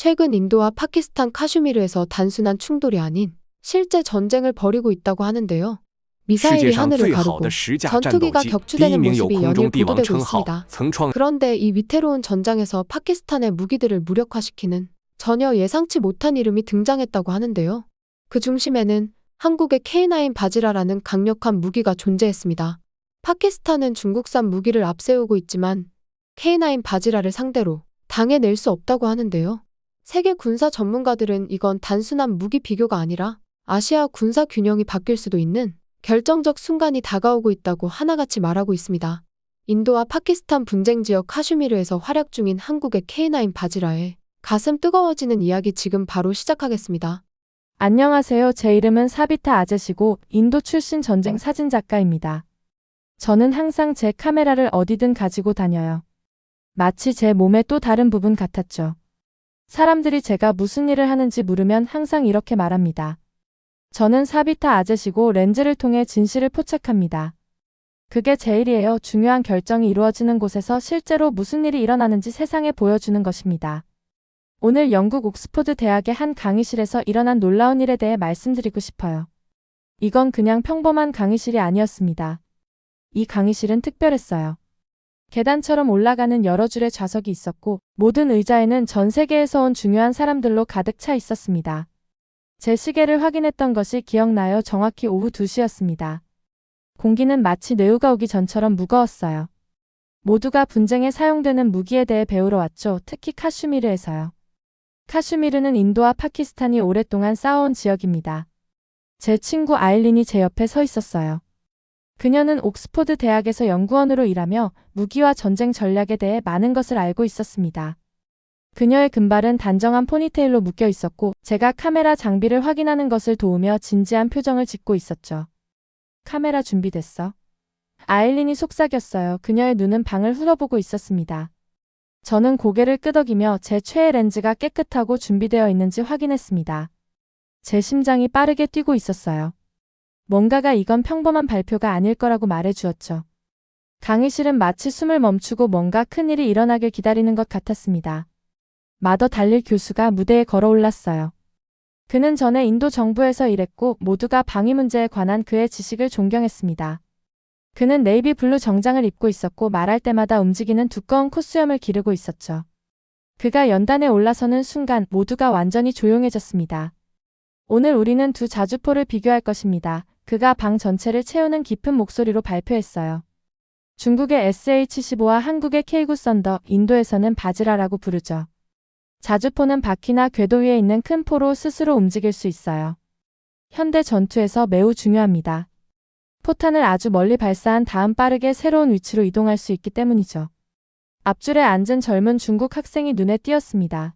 최근 인도와 파키스탄 카슈미르에서 단순한 충돌이 아닌 실제 전쟁을 벌이고 있다고 하는데요. 世 미사일이 界上 하늘을 最好 가르고 的10架战斗 전투기가 机，第一 격추되는 名有 모습이 空 연일 中帝王 보도되고 称号， 있습니다. 曾创 그런데 이 위태로운 전장에서 파키스탄의 무기들을 무력화시키는 전혀 예상치 못한 이름이 등장했다고 하는데요. 그 중심에는 한국의 K9 바지라라는 강력한 무기가 존재했습니다. 파키스탄은 중국산 무기를 앞세우고 있지만 K9 바지라를 상대로 당해낼 수 없다고 하는데요. 세계 군사 전문가들은 이건 단순한 무기 비교가 아니라 아시아 군사 균형이 바뀔 수도 있는 결정적 순간이 다가오고 있다고 하나같이 말하고 있습니다. 인도와 파키스탄 분쟁 지역 카슈미르에서 활약 중인 한국의 K9 바지라에 가슴 뜨거워지는 이야기 지금 바로 시작하겠습니다. 안녕하세요. 제 이름은 사비타 아제시고 인도 출신 전쟁 사진작가입니다. 저는 항상 제 카메라를 어디든 가지고 다녀요. 마치 제 몸의 또 다른 부분 같았죠. 사람들이 제가 무슨 일을 하는지 물으면 항상 이렇게 말합니다. 저는 사비타 아제시고 렌즈를 통해 진실을 포착합니다. 그게 제 일이에요. 중요한 결정이 이루어지는 곳에서 실제로 무슨 일이 일어나는지 세상에 보여주는 것입니다. 오늘 영국 옥스퍼드 대학의 한 강의실에서 일어난 놀라운 일에 대해 말씀드리고 싶어요. 이건 그냥 평범한 강의실이 아니었습니다. 이 강의실은 특별했어요. 계단처럼 올라가는 여러 줄의 좌석이 있었고 모든 의자에는 전 세계에서 온 중요한 사람들로 가득 차 있었습니다. 제 시계를 확인했던 것이 기억나요. 정확히 오후 2시였습니다. 공기는 마치 뇌우가 오기 전처럼 무거웠어요. 모두가 분쟁에 사용되는 무기에 대해 배우러 왔죠. 특히 카슈미르에서요. 카슈미르는 인도와 파키스탄이 오랫동안 싸워온 지역입니다. 제 친구 아일린이 제 옆에 서 있었어요. 그녀는 옥스퍼드 대학에서 연구원으로 일하며 무기와 전쟁 전략에 대해 많은 것을 알고 있었습니다. 그녀의 금발은 단정한 포니테일로 묶여 있었고 제가 카메라 장비를 확인하는 것을 도우며 진지한 표정을 짓고 있었죠. 카메라 준비됐어? 아일린이 속삭였어요. 그녀의 눈은 방을 훑어보고 있었습니다. 저는 고개를 끄덕이며 제 최애 렌즈가 깨끗하고 준비되어 있는지 확인했습니다. 제 심장이 빠르게 뛰고 있었어요. 뭔가가 이건 평범한 발표가 아닐 거라고 말해주었죠. 강의실은 마치 숨을 멈추고 뭔가 큰일이 일어나길 기다리는 것 같았습니다. 마더 달릴 교수가 무대에 걸어 올랐어요. 그는 전에 인도 정부에서 일했고 모두가 방위 문제에 관한 그의 지식을 존경했습니다. 그는 네이비 블루 정장을 입고 있었고 말할 때마다 움직이는 두꺼운 콧수염을 기르고 있었죠. 그가 연단에 올라서는 순간 모두가 완전히 조용해졌습니다. 오늘 우리는 두 자주포를 비교할 것입니다. 그가 방 전체를 채우는 깊은 목소리로 발표했어요. 중국의 SH-15와 한국의 K9 썬더, 인도에서는 바지라라고 부르죠. 자주포는 바퀴나 궤도 위에 있는 큰 포로 스스로 움직일 수 있어요. 현대 전투에서 매우 중요합니다. 포탄을 아주 멀리 발사한 다음 빠르게 새로운 위치로 이동할 수 있기 때문이죠. 앞줄에 앉은 젊은 중국 학생이 눈에 띄었습니다.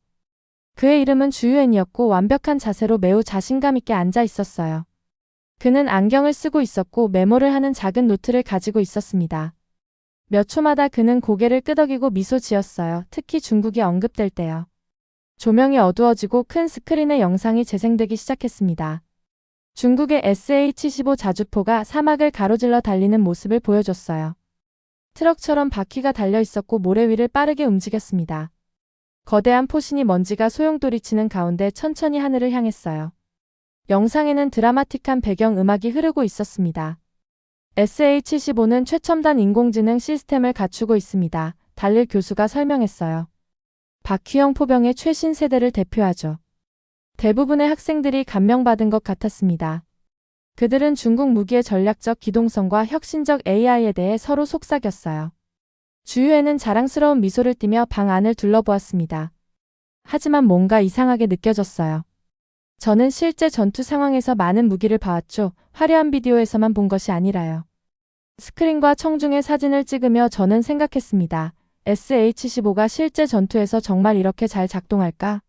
그의 이름은 주유엔이었고 완벽한 자세로 매우 자신감 있게 앉아 있었어요. 그는 안경을 쓰고 있었고 메모를 하는 작은 노트를 가지고 있었습니다. 몇 초마다 그는 고개를 끄덕이고 미소 지었어요. 특히 중국이 언급될 때요. 조명이 어두워지고 큰 스크린에 영상이 재생되기 시작했습니다. 중국의 SH-15 자주포가 사막을 가로질러 달리는 모습을 보여줬어요. 트럭처럼 바퀴가 달려 있었고 모래 위를 빠르게 움직였습니다. 거대한 포신이 먼지가 소용돌이치는 가운데 천천히 하늘을 향했어요. 영상에는 드라마틱한 배경 음악이 흐르고 있었습니다. SH-15는 최첨단 인공지능 시스템을 갖추고 있습니다. 달릴 교수가 설명했어요. 바퀴형 포병의 최신 세대를 대표하죠. 대부분의 학생들이 감명받은 것 같았습니다. 그들은 중국 무기의 전략적 기동성과 혁신적 AI에 대해 서로 속삭였어요. 주유에는 자랑스러운 미소를 띠며 방 안을 둘러보았습니다. 하지만 뭔가 이상하게 느껴졌어요. 저는 실제 전투 상황에서 많은 무기를 봐왔죠. 화려한 비디오에서만 본 것이 아니라요. 스크린과 청중의 사진을 찍으며 저는 생각했습니다. SH-15가 실제 전투에서 정말 이렇게 잘 작동할까?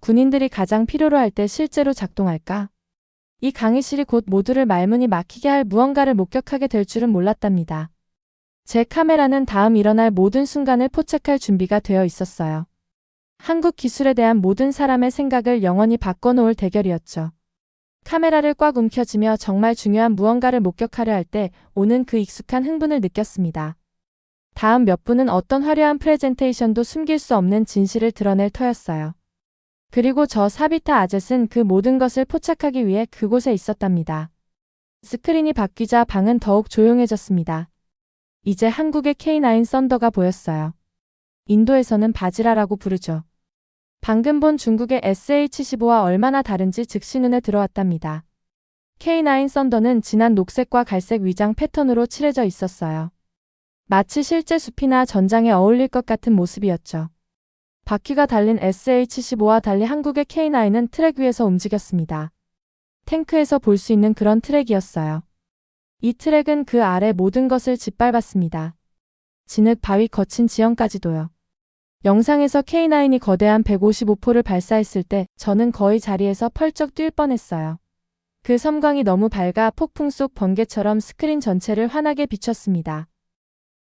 군인들이 가장 필요로 할 때 실제로 작동할까? 이 강의실이 곧 모두를 말문이 막히게 할 무언가를 목격하게 될 줄은 몰랐답니다. 제 카메라는 다음 일어날 모든 순간을 포착할 준비가 되어 있었어요. 한국 기술에 대한 모든 사람의 생각을 영원히 바꿔놓을 대결이었죠. 카메라를 꽉 움켜쥐며 정말 중요한 무언가를 목격하려 할 때 오는 그 익숙한 흥분을 느꼈습니다. 다음 몇 분은 어떤 화려한 프레젠테이션도 숨길 수 없는 진실을 드러낼 터였어요. 그리고 저 사비타 아젯은 그 모든 것을 포착하기 위해 그곳에 있었답니다. 스크린이 바뀌자 방은 더욱 조용해졌습니다. 이제 한국의 K9 썬더가 보였어요. 인도에서는 바지라라고 부르죠. 방금 본 중국의 SH-15와 얼마나 다른지 즉시 눈에 들어왔답니다. K9 썬더는 진한 녹색과 갈색 위장 패턴으로 칠해져 있었어요. 마치 실제 숲이나 전장에 어울릴 것 같은 모습이었죠. 바퀴가 달린 SH-15와 달리 한국의 K9은 트랙 위에서 움직였습니다. 탱크에서 볼 수 있는 그런 트랙이었어요. 이 트랙은 그 아래 모든 것을 짓밟았습니다. 진흙, 바위, 거친 지형까지도요. 영상에서 K9이 거대한 155포를 발사했을 때 저는 거의 자리에서 펄쩍 뛸 뻔했어요. 그 섬광이 너무 밝아 폭풍 속 번개처럼 스크린 전체를 환하게 비췄습니다.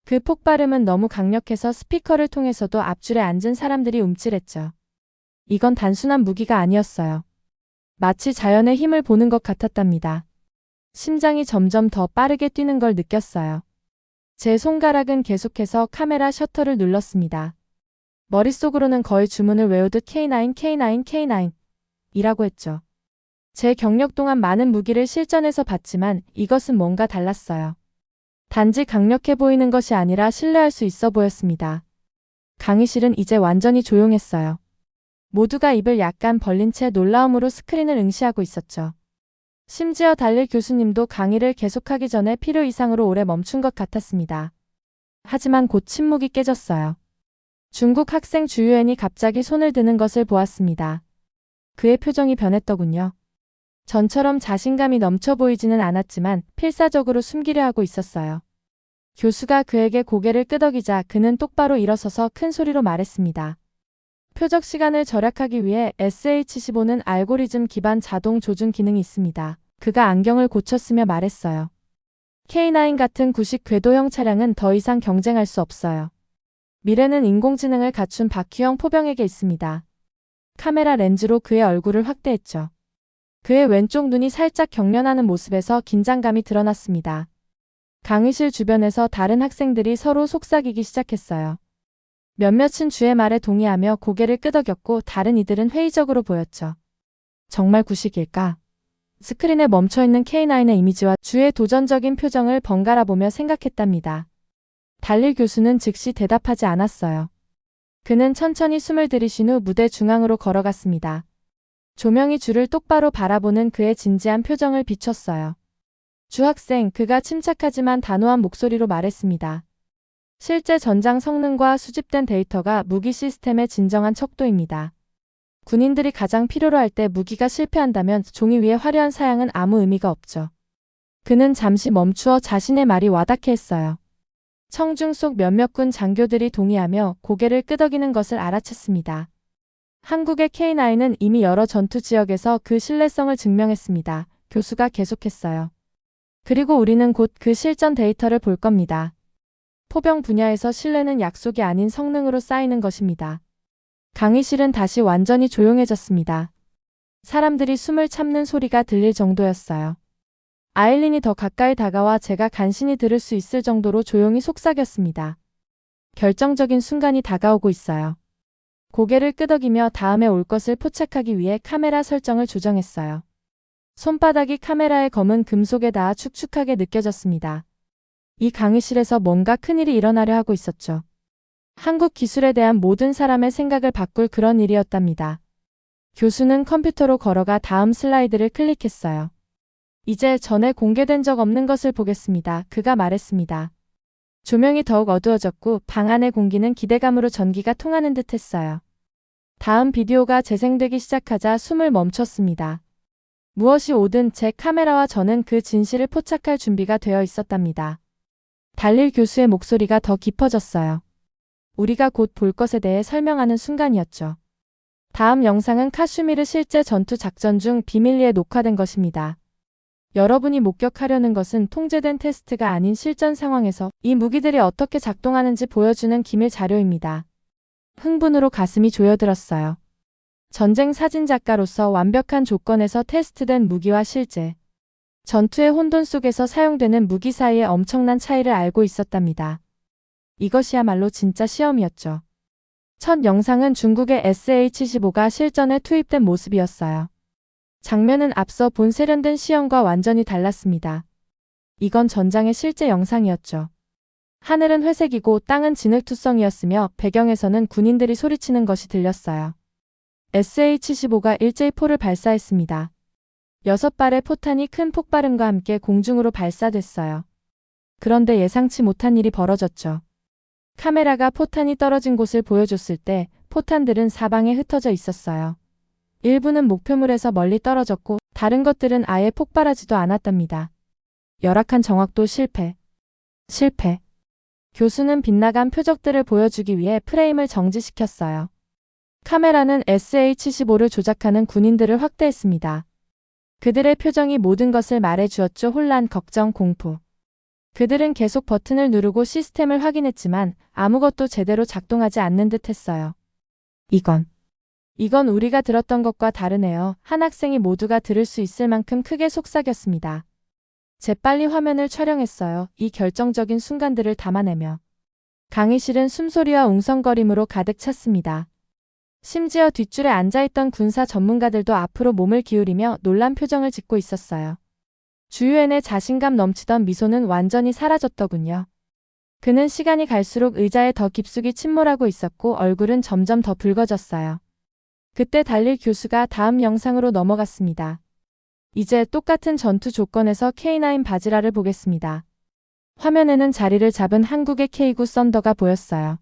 그 폭발음은 너무 강력해서 스피커를 통해서도 앞줄에 앉은 사람들이 움찔했죠. 이건 단순한 무기가 아니었어요. 마치 자연의 힘을 보는 것 같았답니다. 심장이 점점 더 빠르게 뛰는 걸 느꼈어요. 제 손가락은 계속해서 카메라 셔터를 눌렀습니다. 머릿속으로는 거의 주문을 외우듯 K9, K9, K9 이라고 했죠. 제 경력 동안 많은 무기를 실전에서 봤지만 이것은 뭔가 달랐어요. 단지 강력해 보이는 것이 아니라 신뢰할 수 있어 보였습니다. 강의실은 이제 완전히 조용했어요. 모두가 입을 약간 벌린 채 놀라움으로 스크린을 응시하고 있었죠. 심지어 달릴 교수님도 강의를 계속하기 전에 필요 이상으로 오래 멈춘 것 같았습니다. 하지만 곧 침묵이 깨졌어요. 중국 학생 주유엔이 갑자기 손을 드는 것을 보았습니다. 그의 표정이 변했더군요. 전처럼 자신감이 넘쳐 보이지는 않았지만 필사적으로 숨기려 하고 있었어요. 교수가 그에게 고개를 끄덕이자 그는 똑바로 일어서서 큰 소리로 말했습니다. 표적 시간을 절약하기 위해 SH-15는 알고리즘 기반 자동 조준 기능이 있습니다. 그가 안경을 고쳤으며 말했어요. K9 같은 구식 궤도형 차량은 더 이상 경쟁할 수 없어요. 미래는 인공지능을 갖춘 바퀴형 포병에게 있습니다. 카메라 렌즈로 그의 얼굴을 확대했죠. 그의 왼쪽 눈이 살짝 경련하는 모습에서 긴장감이 드러났습니다. 강의실 주변에서 다른 학생들이 서로 속삭이기 시작했어요. 몇몇은 주의 말에 동의하며 고개를 끄덕였고 다른 이들은 회의적으로 보였죠. 정말 구식일까? 스크린에 멈춰있는 K9의 이미지와 주의 도전적인 표정을 번갈아 보며 생각했답니다. 달릴 교수는 즉시 대답하지 않았어요. 그는 천천히 숨을 들이쉰 후 무대 중앙으로 걸어갔습니다. 조명이 주를 똑바로 바라보는 그의 진지한 표정을 비췄어요. 주학생, 그가 침착하지만 단호한 목소리로 말했습니다. 실제 전장 성능과 수집된 데이터가 무기 시스템의 진정한 척도입니다. 군인들이 가장 필요로 할 때 무기가 실패한다면 종이 위의 화려한 사양은 아무 의미가 없죠. 그는 잠시 멈추어 자신의 말이 와닿게 했어요. 청중 속 몇몇 군 장교들이 동의하며 고개를 끄덕이는 것을 알아챘습니다. 한국의 K9은 이미 여러 전투 지역에서 그 신뢰성을 증명했습니다. 교수가 계속했어요. 그리고 우리는 곧 그 실전 데이터를 볼 겁니다. 포병 분야에서 신뢰는 약속이 아닌 성능으로 쌓이는 것입니다. 강의실은 다시 완전히 조용해졌습니다. 사람들이 숨을 참는 소리가 들릴 정도였어요. 아일린이 더 가까이 다가와 제가 간신히 들을 수 있을 정도로 조용히 속삭였습니다. 결정적인 순간이 다가오고 있어요. 고개를 끄덕이며 다음에 올 것을 포착하기 위해 카메라 설정을 조정했어요. 손바닥이 카메라의 검은 금속에 닿아 축축하게 느껴졌습니다. 이 강의실에서 뭔가 큰일이 일어나려 하고 있었죠. 한국 기술에 대한 모든 사람의 생각을 바꿀 그런 일이었답니다. 교수는 컴퓨터로 걸어가 다음 슬라이드를 클릭했어요. 이제 전에 공개된 적 없는 것을 보겠습니다. 그가 말했습니다. 조명이 더욱 어두워졌고 방 안의 공기는 기대감으로 전기가 통하는 듯 했어요. 다음 비디오가 재생되기 시작하자 숨을 멈췄습니다. 무엇이 오든 제 카메라와 저는 그 진실을 포착할 준비가 되어 있었답니다. 달릴 교수의 목소리가 더 깊어졌어요. 우리가 곧 볼 것에 대해 설명하는 순간이었죠. 다음 영상은 카슈미르 실제 전투 작전 중 비밀리에 녹화된 것입니다. 여러분이 목격하려는 것은 통제된 테스트가 아닌 실전 상황에서 이 무기들이 어떻게 작동하는지 보여주는 기밀 자료입니다. 흥분으로 가슴이 조여들었어요. 전쟁 사진작가로서 완벽한 조건에서 테스트된 무기와 실제 전투의 혼돈 속에서 사용되는 무기 사이의 엄청난 차이를 알고 있었답니다. 이것이야말로 진짜 시험이었죠. 첫 영상은 중국의 SH-15가 실전에 투입된 모습이었어요. 장면은 앞서 본 세련된 시연과 완전히 달랐습니다. 이건 전장의 실제 영상이었죠. 하늘은 회색이고 땅은 진흙투성이었으며 배경에서는 군인들이 소리치는 것이 들렸어요. SH-15가 일제히 포를 발사했습니다. 6발의 포탄이 큰 폭발음과 함께 공중으로 발사됐어요. 그런데 예상치 못한 일이 벌어졌죠. 카메라가 포탄이 떨어진 곳을 보여줬을 때 포탄들은 사방에 흩어져 있었어요. 일부는 목표물에서 멀리 떨어졌고 다른 것들은 아예 폭발하지도 않았답니다. 열악한 정확도 실패. 교수는 빗나간 표적들을 보여주기 위해 프레임을 정지시켰어요. 카메라는 SH-15를 조작하는 군인들을 확대했습니다. 그들의 표정이 모든 것을 말해주었죠. 혼란, 걱정, 공포. 그들은 계속 버튼을 누르고 시스템을 확인했지만 아무것도 제대로 작동하지 않는 듯 했어요. 이건 우리가 들었던 것과 다르네요. 한 학생이 모두가 들을 수 있을 만큼 크게 속삭였습니다. 재빨리 화면을 촬영했어요. 이 결정적인 순간들을 담아내며. 강의실은 숨소리와 웅성거림으로 가득 찼습니다. 심지어 뒷줄에 앉아있던 군사 전문가들도 앞으로 몸을 기울이며 놀란 표정을 짓고 있었어요. 주유엔의 자신감 넘치던 미소는 완전히 사라졌더군요. 그는 시간이 갈수록 의자에 더 깊숙이 침몰하고 있었고 얼굴은 점점 더 붉어졌어요. 그때 달릴 교수가 다음 영상으로 넘어갔습니다. 이제 똑같은 전투 조건에서 K9 바지라를 보겠습니다. 화면에는 자리를 잡은 한국의 K9 썬더가 보였어요.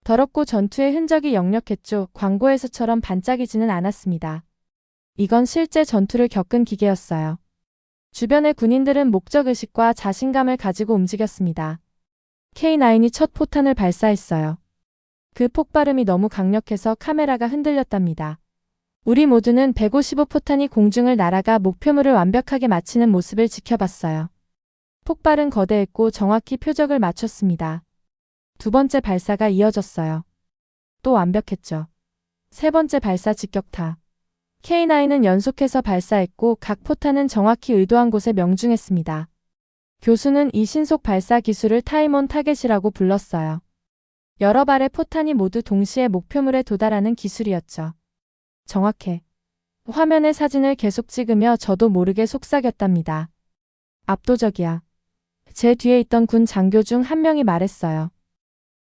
더럽고 전투의 흔적이 역력했죠. 광고에서처럼 반짝이지는 않았습니다. 이건 실제 전투를 겪은 기계였어요. 주변의 군인들은 목적의식과 자신감을 가지고 움직였습니다. K9이 첫 포탄을 발사했어요. 그 폭발음이 너무 강력해서 카메라가 흔들렸답니다. 우리 모두는 155포탄이 공중을 날아가 목표물을 완벽하게 맞히는 모습을 지켜봤어요. 폭발은 거대했고 정확히 표적을 맞췄습니다. 두 번째 발사가 이어졌어요. 또 완벽했죠. 세 번째 발사 직격타. K9은 연속해서 발사했고 각 포탄은 정확히 의도한 곳에 명중했습니다. 교수는 이 신속 발사 기술을 타임온 타겟이라고 불렀어요. 여러 발의 포탄이 모두 동시에 목표물에 도달하는 기술이었죠. 정확해. 화면의 사진을 계속 찍으며 저도 모르게 속삭였답니다. 압도적이야. 제 뒤에 있던 군 장교 중 한 명이 말했어요.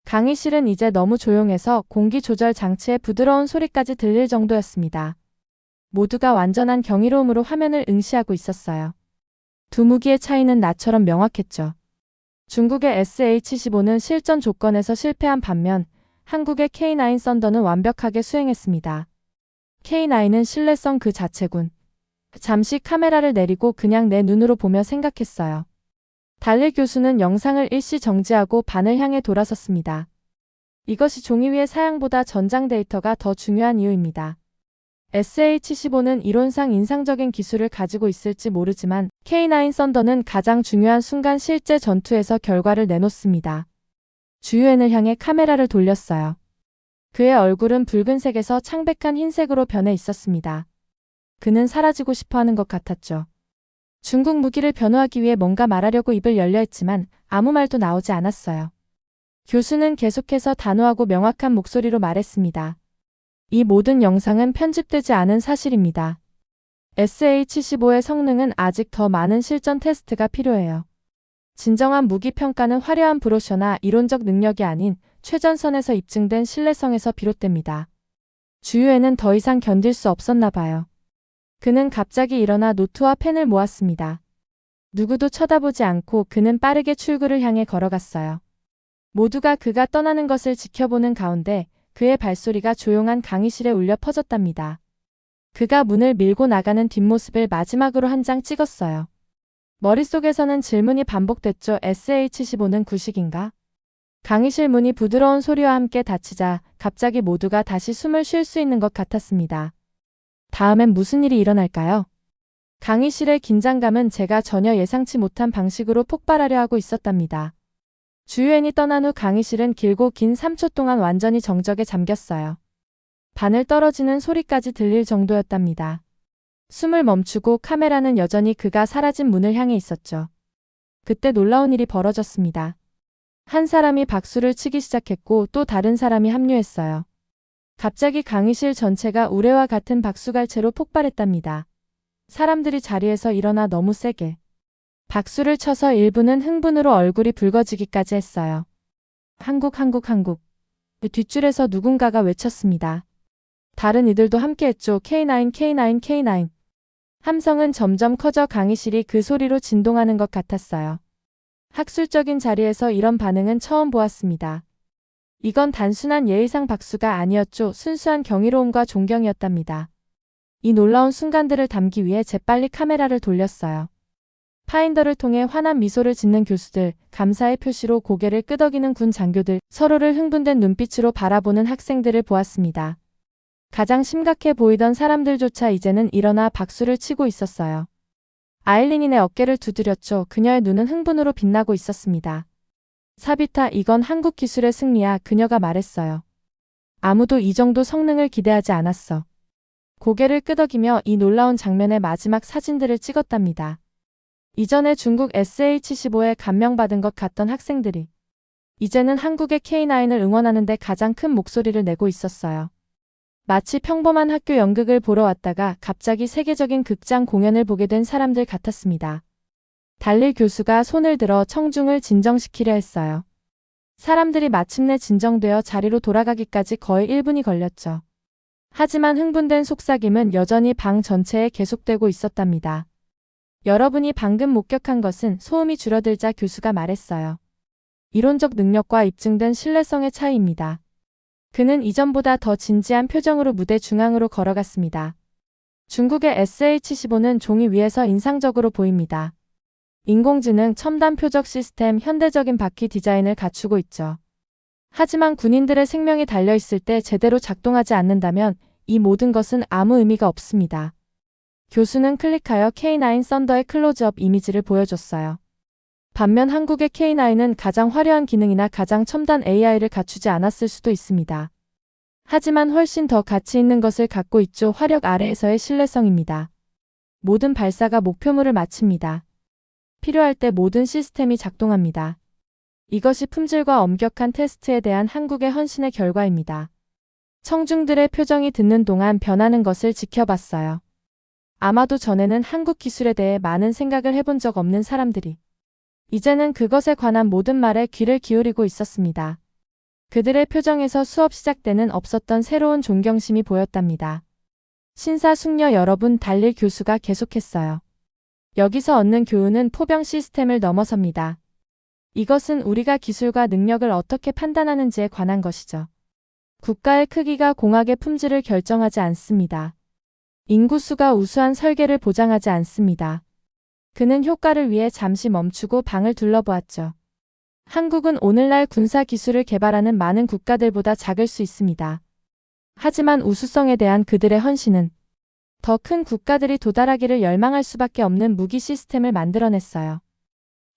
강의실은 이제 너무 조용해서 공기 조절 장치의 부드러운 소리까지 들릴 정도였습니다. 모두가 완전한 경이로움으로 화면을 응시하고 있었어요. 두 무기의 차이는 나처럼 명확했죠. 중국의 SH-15는 실전 조건에서 실패한 반면 한국의 K9 썬더는 완벽하게 수행했습니다. K9은 신뢰성 그 자체군. 잠시 카메라를 내리고 그냥 내 눈으로 보며 생각했어요. 달릴 교수는 영상을 일시 정지하고 반을 향해 돌아섰습니다. 이것이 종이 위의 사양보다 전장 데이터가 더 중요한 이유입니다. SH-15는 이론상 인상적인 기술을 가지고 있을지 모르지만 K9 썬더는 가장 중요한 순간 실제 전투에서 결과를 내놓습니다. 주유엔을 향해 카메라를 돌렸어요. 그의 얼굴은 붉은색에서 창백한 흰색으로 변해 있었습니다. 그는 사라지고 싶어하는 것 같았죠. 중국 무기를 변호하기 위해 뭔가 말하려고 입을 열려 했지만 아무 말도 나오지 않았어요. 교수는 계속해서 단호하고 명확한 목소리로 말했습니다. 이 모든 영상은 편집되지 않은 사실입니다. SH-15의 성능은 아직 더 많은 실전 테스트가 필요해요. 진정한 무기 평가는 화려한 브로셔나 이론적 능력이 아닌 최전선에서 입증된 신뢰성에서 비롯됩니다. 주유엔은 더 이상 견딜 수 없었나 봐요. 그는 갑자기 일어나 노트와 펜을 모았습니다. 누구도 쳐다보지 않고 그는 빠르게 출구를 향해 걸어갔어요. 모두가 그가 떠나는 것을 지켜보는 가운데 그의 발소리가 조용한 강의실에 울려 퍼졌답니다. 그가 문을 밀고 나가는 뒷모습을 마지막으로 한 장 찍었어요. 머릿속에서는 질문이 반복됐죠. SH-15는 구식인가? 강의실 문이 부드러운 소리와 함께 닫히자 갑자기 모두가 다시 숨을 쉴 수 있는 것 같았습니다. 다음엔 무슨 일이 일어날까요? 강의실의 긴장감은 제가 전혀 예상치 못한 방식으로 폭발하려 하고 있었답니다. 주유엔이 떠난 후 강의실은 길고 긴 3초 동안 완전히 정적에 잠겼어요. 바늘 떨어지는 소리까지 들릴 정도였답니다. 숨을 멈추고 카메라는 여전히 그가 사라진 문을 향해 있었죠. 그때 놀라운 일이 벌어졌습니다. 한 사람이 박수를 치기 시작했고 또 다른 사람이 합류했어요. 갑자기 강의실 전체가 우레와 같은 박수갈채로 폭발했답니다. 사람들이 자리에서 일어나 너무 세게 박수를 쳐서 일부는 흥분으로 얼굴이 붉어지기까지 했어요. 한국, 한국, 한국. 뒷줄에서 누군가가 외쳤습니다. 다른 이들도 함께했죠. K9, K9, K9. 함성은 점점 커져 강의실이 그 소리로 진동하는 것 같았어요. 학술적인 자리에서 이런 반응은 처음 보았습니다. 이건 단순한 예의상 박수가 아니었죠. 순수한 경이로움과 존경이었답니다. 이 놀라운 순간들을 담기 위해 재빨리 카메라를 돌렸어요. 파인더를 통해 환한 미소를 짓는 교수들, 감사의 표시로 고개를 끄덕이는 군 장교들, 서로를 흥분된 눈빛으로 바라보는 학생들을 보았습니다. 가장 심각해 보이던 사람들조차 이제는 일어나 박수를 치고 있었어요. 아일린의 어깨를 두드렸죠. 그녀의 눈은 흥분으로 빛나고 있었습니다. 사비타, 이건 한국 기술의 승리야. 그녀가 말했어요. 아무도 이 정도 성능을 기대하지 않았어. 고개를 끄덕이며 이 놀라운 장면의 마지막 사진들을 찍었답니다. 이전에 중국 SH-15에 감명받은 것 같던 학생들이 이제는 한국의 K9을 응원하는데 가장 큰 목소리를 내고 있었어요. 마치 평범한 학교 연극을 보러 왔다가 갑자기 세계적인 극장 공연을 보게 된 사람들 같았습니다. 달릴 교수가 손을 들어 청중을 진정시키려 했어요. 사람들이 마침내 진정되어 자리로 돌아가기까지 거의 1분이 걸렸죠. 하지만 흥분된 속삭임은 여전히 방 전체에 계속되고 있었답니다. 여러분이 방금 목격한 것은 소음이 줄어들자 교수가 말했어요. 이론적 능력과 입증된 신뢰성의 차이입니다. 그는 이전보다 더 진지한 표정으로 무대 중앙으로 걸어갔습니다. 중국의 SH-15는 종이 위에서 인상적으로 보입니다. 인공지능, 첨단 표적 시스템, 현대적인 바퀴 디자인을 갖추고 있죠. 하지만 군인들의 생명이 달려있을 때 제대로 작동하지 않는다면 이 모든 것은 아무 의미가 없습니다. 교수는 클릭하여 K9 썬더의 클로즈업 이미지를 보여줬어요. 반면 한국의 K9은 가장 화려한 기능이나 가장 첨단 AI를 갖추지 않았을 수도 있습니다. 하지만 훨씬 더 가치 있는 것을 갖고 있죠. 화력 아래에서의 신뢰성입니다. 모든 발사가 목표물을 마칩니다. 필요할 때 모든 시스템이 작동합니다. 이것이 품질과 엄격한 테스트에 대한 한국의 헌신의 결과입니다. 청중들의 표정이 듣는 동안 변하는 것을 지켜봤어요. 아마도 전에는 한국 기술에 대해 많은 생각을 해본 적 없는 사람들이 이제는 그것에 관한 모든 말에 귀를 기울이고 있었습니다. 그들의 표정에서 수업 시작 때는 없었던 새로운 존경심이 보였답니다. 신사숙녀 여러분, 달릴 교수가 계속했어요. 여기서 얻는 교훈은 포병 시스템을 넘어섭니다. 이것은 우리가 기술과 능력을 어떻게 판단하는지에 관한 것이죠. 국가의 크기가 공학의 품질을 결정하지 않습니다. 인구수가 우수한 설계를 보장하지 않습니다. 그는 효과를 위해 잠시 멈추고 방을 둘러보았죠. 한국은 오늘날 군사 기술을 개발하는 많은 국가들보다 작을 수 있습니다. 하지만 우수성에 대한 그들의 헌신은 더 큰 국가들이 도달하기를 열망할 수밖에 없는 무기 시스템을 만들어냈어요.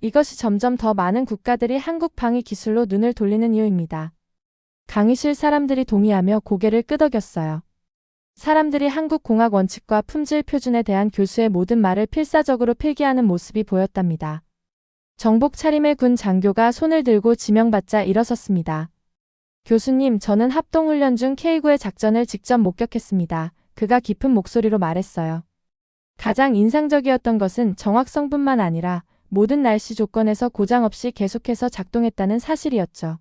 이것이 점점 더 많은 국가들이 한국 방위 기술로 눈을 돌리는 이유입니다. 강의실 사람들이 동의하며 고개를 끄덕였어요. 사람들이 한국 공학 원칙과 품질 표준에 대한 교수의 모든 말을 필사적으로 필기하는 모습이 보였답니다. 정복 차림의 군 장교가 손을 들고 지명받자 일어섰습니다. 교수님, 저는 합동훈련 중 K9의 작전을 직접 목격했습니다. 그가 깊은 목소리로 말했어요. 가장 인상적이었던 것은 정확성뿐만 아니라 모든 날씨 조건에서 고장 없이 계속해서 작동했다는 사실이었죠.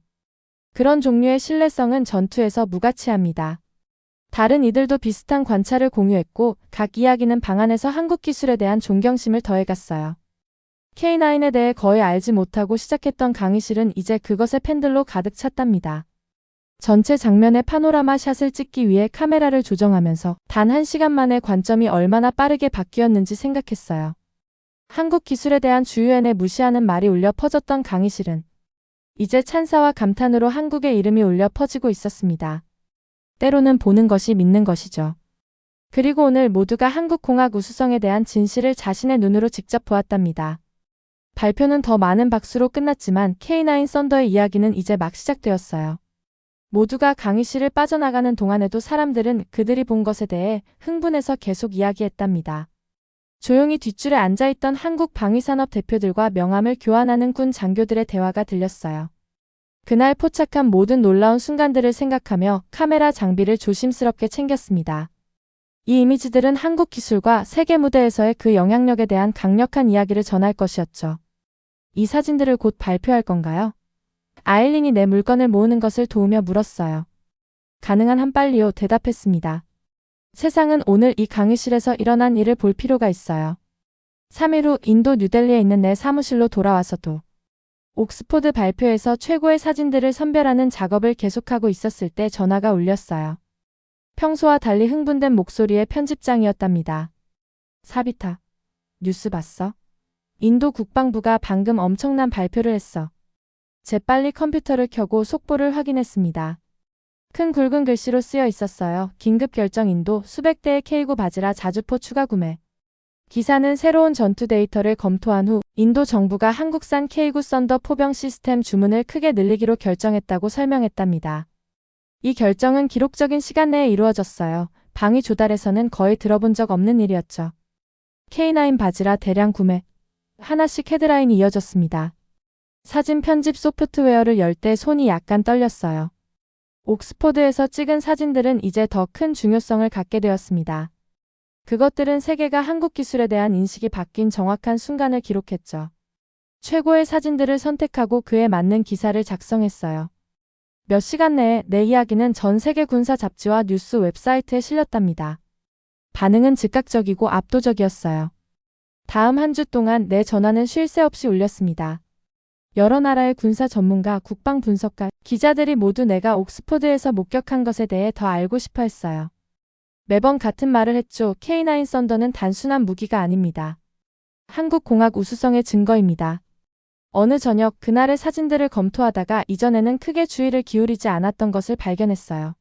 그런 종류의 신뢰성은 전투에서 무가치합니다. 다른 이들도 비슷한 관찰을 공유했고 각 이야기는 방 안에서 한국 기술에 대한 존경심을 더해갔어요. K9에 대해 거의 알지 못하고 시작했던 강의실은 이제 그것의 팬들로 가득 찼답니다. 전체 장면의 파노라마 샷을 찍기 위해 카메라를 조정하면서 단 1시간 만에 관점이 얼마나 빠르게 바뀌었는지 생각했어요. 한국 기술에 대한 주유엔의 무시하는 말이 울려 퍼졌던 강의실은 이제 찬사와 감탄으로 한국의 이름이 울려 퍼지고 있었습니다. 때로는 보는 것이 믿는 것이죠. 그리고 오늘 모두가 한국 공학 우수성에 대한 진실을 자신의 눈으로 직접 보았답니다. 발표는 더 많은 박수로 끝났지만 K9 썬더의 이야기는 이제 막 시작되었어요. 모두가 강의실을 빠져나가는 동안에도 사람들은 그들이 본 것에 대해 흥분해서 계속 이야기했답니다. 조용히 뒷줄에 앉아있던 한국 방위산업 대표들과 명함을 교환하는 군 장교들의 대화가 들렸어요. 그날 포착한 모든 놀라운 순간들을 생각하며 카메라 장비를 조심스럽게 챙겼습니다. 이 이미지들은 한국 기술과 세계 무대에서의 그 영향력에 대한 강력한 이야기를 전할 것이었죠. 이 사진들을 곧 발표할 건가요? 아일린이 내 물건을 모으는 것을 도우며 물었어요. 가능한 한 빨리요, 대답했습니다. 세상은 오늘 이 강의실에서 일어난 일을 볼 필요가 있어요. 3일 후 인도 뉴델리에 있는 내 사무실로 돌아와서도 옥스포드 발표에서 최고의 사진들을 선별하는 작업을 계속하고 있었을 때 전화가 울렸어요. 평소와 달리 흥분된 목소리의 편집장이었답니다. 사비타, 뉴스 봤어? 인도 국방부가 방금 엄청난 발표를 했어. 재빨리 컴퓨터를 켜고 속보를 확인했습니다. 큰 굵은 글씨로 쓰여 있었어요. 긴급 결정 인도 수백 대의 K9 바지라 자주포 추가 구매. 기사는 새로운 전투 데이터를 검토한 후 인도 정부가 한국산 K9 썬더 포병 시스템 주문을 크게 늘리기로 결정했다고 설명했답니다. 이 결정은 기록적인 시간 내에 이루어졌어요. 방위 조달에서는 거의 들어본 적 없는 일이었죠. K9 바지라 대량 구매. 하나씩 헤드라인이 이어졌습니다. 사진 편집 소프트웨어를 열 때 손이 약간 떨렸어요. 옥스포드에서 찍은 사진들은 이제 더 큰 중요성을 갖게 되었습니다. 그것들은 세계가 한국 기술에 대한 인식이 바뀐 정확한 순간을 기록했죠. 최고의 사진들을 선택하고 그에 맞는 기사를 작성했어요. 몇 시간 내에 내 이야기는 전 세계 군사 잡지와 뉴스 웹사이트에 실렸답니다. 반응은 즉각적이고 압도적이었어요. 다음 한 주 동안 내 전화는 쉴 새 없이 울렸습니다. 여러 나라의 군사 전문가, 국방 분석가, 기자들이 모두 내가 옥스포드에서 목격한 것에 대해 더 알고 싶어 했어요. 매번 같은 말을 했죠. K9 썬더는 단순한 무기가 아닙니다. 한국 공학 우수성의 증거입니다. 어느 저녁 그날의 사진들을 검토하다가 이전에는 크게 주의를 기울이지 않았던 것을 발견했어요.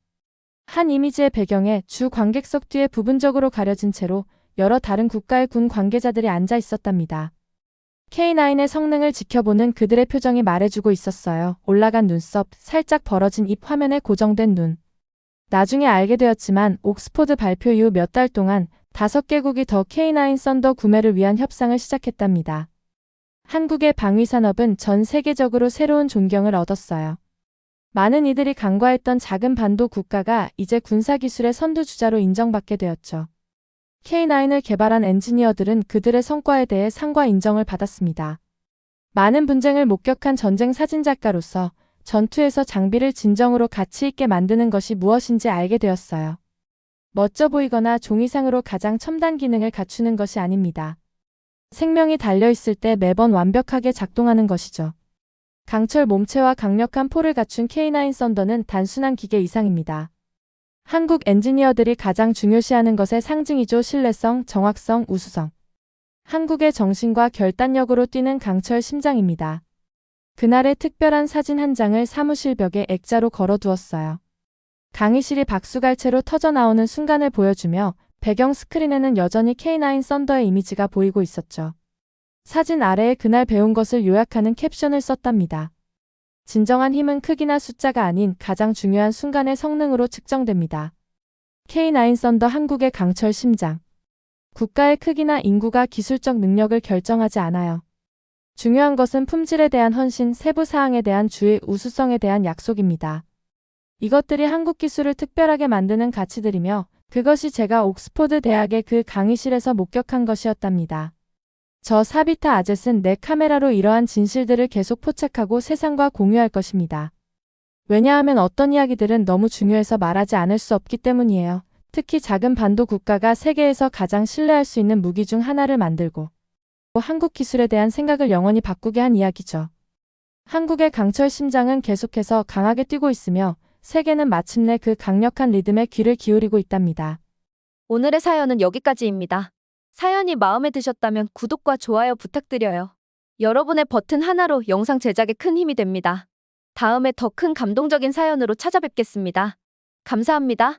한 이미지의 배경에 주 관객석 뒤에 부분적으로 가려진 채로 여러 다른 국가의 군 관계자들이 앉아 있었답니다. K9의 성능을 지켜보는 그들의 표정이 말해주고 있었어요. 올라간 눈썹, 살짝 벌어진 입, 화면에 고정된 눈. 나중에 알게 되었지만 옥스포드 발표 이후 몇 달 동안 5개국이 더 K9 썬더 구매를 위한 협상을 시작했답니다. 한국의 방위 산업은 전 세계적으로 새로운 존경을 얻었어요. 많은 이들이 간과했던 작은 반도 국가가 이제 군사기술의 선두주자로 인정받게 되었죠. K9을 개발한 엔지니어들은 그들의 성과에 대해 상과 인정을 받았습니다. 많은 분쟁을 목격한 전쟁 사진작가로서 전투에서 장비를 진정으로 가치 있게 만드는 것이 무엇인지 알게 되었어요. 멋져 보이거나 종이상으로 가장 첨단 기능을 갖추는 것이 아닙니다. 생명이 달려있을 때 매번 완벽하게 작동하는 것이죠. 강철 몸체와 강력한 포를 갖춘 K9 썬더는 단순한 기계 이상입니다. 한국 엔지니어들이 가장 중요시하는 것의 상징이죠. 신뢰성, 정확성, 우수성. 한국의 정신과 결단력으로 뛰는 강철 심장입니다. 그날의 특별한 사진 한 장을 사무실 벽에 액자로 걸어두었어요. 강의실이 박수갈채로 터져나오는 순간을 보여주며 배경 스크린에는 여전히 K9 썬더의 이미지가 보이고 있었죠. 사진 아래에 그날 배운 것을 요약하는 캡션을 썼답니다. 진정한 힘은 크기나 숫자가 아닌 가장 중요한 순간의 성능으로 측정됩니다. K9 썬더 한국의 강철 심장. 국가의 크기나 인구가 기술적 능력을 결정하지 않아요. 중요한 것은 품질에 대한 헌신, 세부 사항에 대한 주의, 우수성에 대한 약속입니다. 이것들이 한국 기술을 특별하게 만드는 가치들이며 그것이 제가 옥스포드 대학의 그 강의실에서 목격한 것이었답니다. 저 사비타 아젯은 내 카메라로 이러한 진실들을 계속 포착하고 세상과 공유할 것입니다. 왜냐하면 어떤 이야기들은 너무 중요해서 말하지 않을 수 없기 때문이에요. 특히 작은 반도 국가가 세계에서 가장 신뢰할 수 있는 무기 중 하나를 만들고 한국 기술에 대한 생각을 영원히 바꾸게 한 이야기죠. 한국의 강철 심장은 계속해서 강하게 뛰고 있으며 세계는 마침내 그 강력한 리듬에 귀를 기울이고 있답니다. 오늘의 사연은 여기까지입니다. 사연이 마음에 드셨다면 구독과 좋아요 부탁드려요. 여러분의 버튼 하나로 영상 제작에 큰 힘이 됩니다. 다음에 더 큰 감동적인 사연으로 찾아뵙겠습니다. 감사합니다.